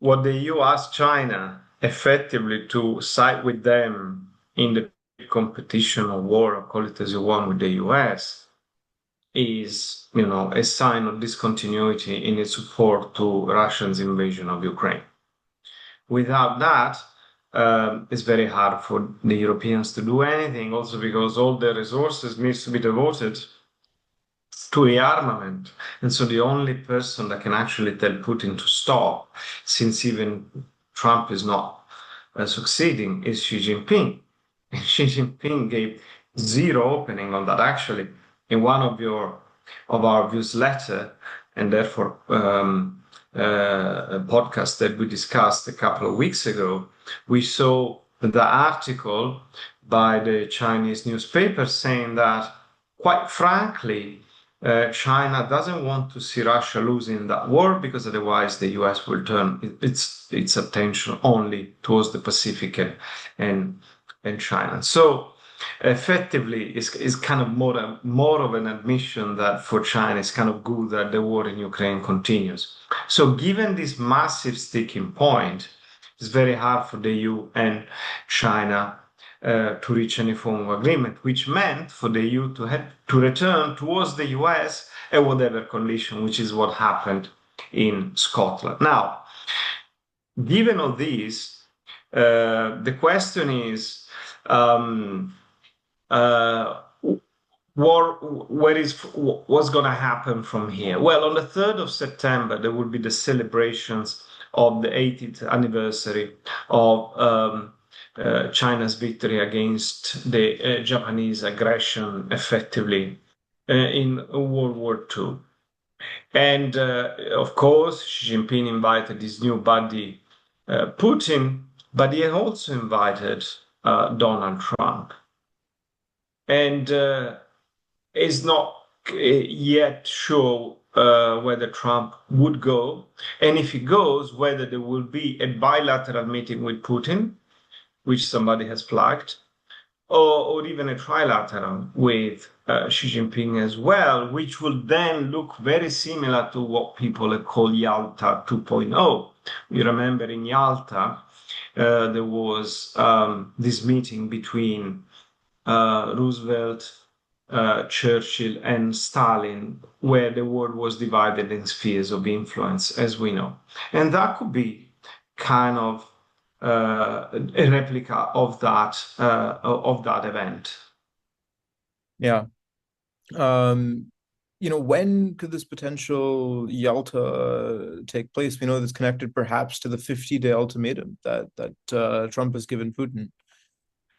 what the EU asked China effectively to side with them in the competition or war, or call it as you want, with the US, is, a sign of discontinuity in its support to Russia's invasion of Ukraine. Without that, it's very hard for the Europeans to do anything, also because all their resources needs to be devoted to rearmament. And so the only person that can actually tell Putin to stop, since even Trump is not succeeding, is Xi Jinping. And Xi Jinping gave zero opening on that. Actually, in one of our newsletter, and therefore a podcast that we discussed a couple of weeks ago, we saw the article by the Chinese newspaper saying that, quite frankly, China doesn't want to see Russia losing that war, because otherwise the US will turn its attention only towards the Pacific and China. So effectively, it's kind of more of an admission that for China it's kind of good that the war in Ukraine continues. So given this massive sticking point, it's very hard for the EU and China to reach any form of agreement, which meant for the EU to return towards the US at whatever condition, which is what happened in Scotland. Now, given all this, the question is, what's going to happen from here? Well, on the 3rd of September, there will be the celebrations of the 80th anniversary of China's victory against the Japanese aggression, effectively, in World War II. And of course, Xi Jinping invited his new buddy, Putin, but he also invited Donald Trump. And is not yet sure whether Trump would go. And if he goes, whether there will be a bilateral meeting with Putin, which somebody has flagged, or even a trilateral with Xi Jinping as well, which will then look very similar to what people call Yalta 2.0. You remember in Yalta, there was this meeting between Roosevelt, Churchill, and Stalin, where the world was divided in spheres of influence, as we know. And that could be kind of a replica of that event. Yeah. When could this potential Yalta take place? We know this connected perhaps to the 50-day ultimatum that Trump has given Putin.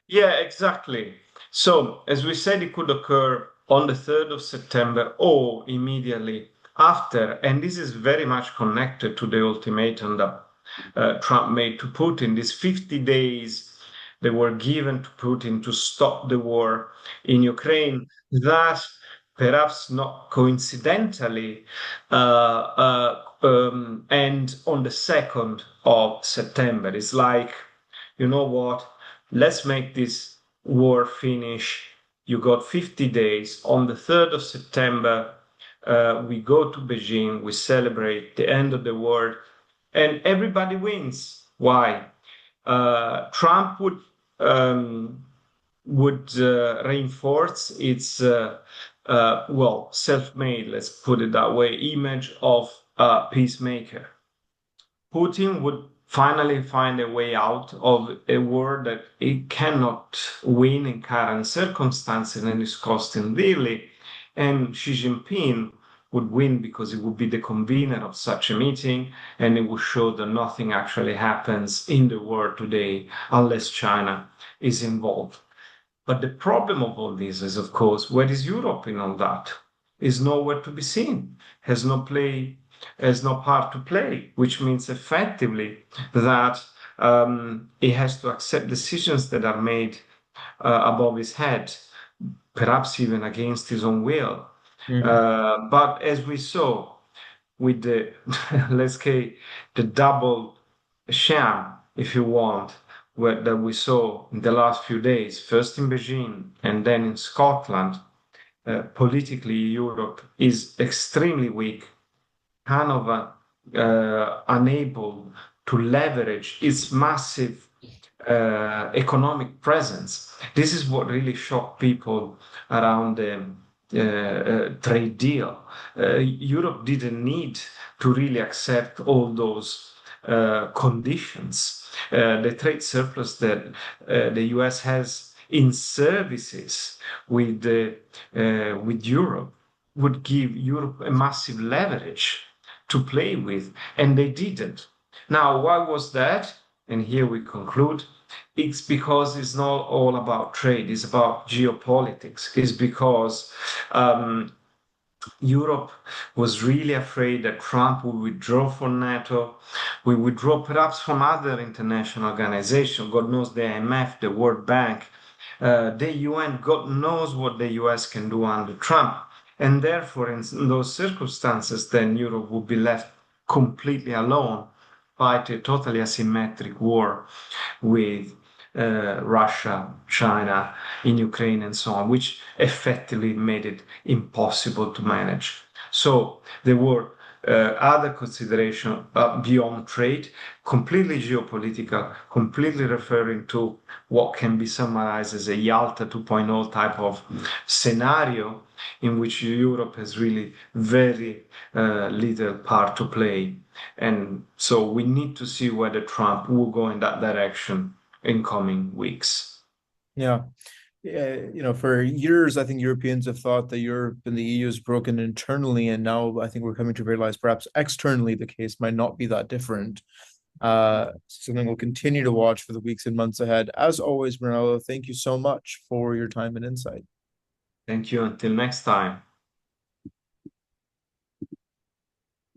Yeah, exactly. So, as we said, it could occur on the 3rd of September or immediately after. And this is very much connected to the ultimatum that Trump made to Putin. These 50 days that were given to Putin to stop the war in Ukraine, that perhaps not coincidentally, and on the 2nd of September. It's like, you know what? Let's make this war finish. You got 50 days. On the 3rd of September, we go to Beijing, we celebrate the end of the war, and everybody wins. Why? Trump would reinforce its, self-made, let's put it that way, image of a peacemaker. Putin would finally find a way out of a war that it cannot win in current circumstances and is costing dearly. And Xi Jinping would win because he would be the convener of such a meeting, and it would show that nothing actually happens in the world today unless China is involved. But the problem of all this is, of course, where is Europe in all that? Is nowhere to be seen, has no part to play, which means effectively that he has to accept decisions that are made above his head, perhaps even against his own will. But as we saw with the, let's say, the double sham, if you want, that we saw in the last few days, first in Beijing and then in Scotland, politically Europe is extremely weak, kind of unable to leverage its massive economic presence. This is what really shocked people around the trade deal. Europe didn't need to really accept all those conditions. The trade surplus that the US has in services with Europe would give Europe a massive leverage to play with, and they didn't. Now, why was that? And here we conclude. It's because it's not all about trade, it's about geopolitics. It's because Europe was really afraid that Trump would withdraw from NATO, will withdraw perhaps from other international organizations. God knows the IMF, the World Bank, the UN. God knows what the US can do under Trump. And therefore, in those circumstances, then Europe would be left completely alone, fight a totally asymmetric war with Russia, China, in Ukraine, and so on, which effectively made it impossible to manage. So there were other considerations beyond trade, completely geopolitical, completely referring to what can be summarized as a Yalta 2.0 type of scenario in which Europe has really very little part to play. And so we need to see whether Trump will go in that direction in coming weeks. Yeah. For years, I think Europeans have thought that Europe and the EU is broken internally, and now I think we're coming to realize perhaps externally the case might not be that different. Something we'll continue to watch for the weeks and months ahead. As always, Brunello, thank you so much for your time and insight. Thank you. Until next time.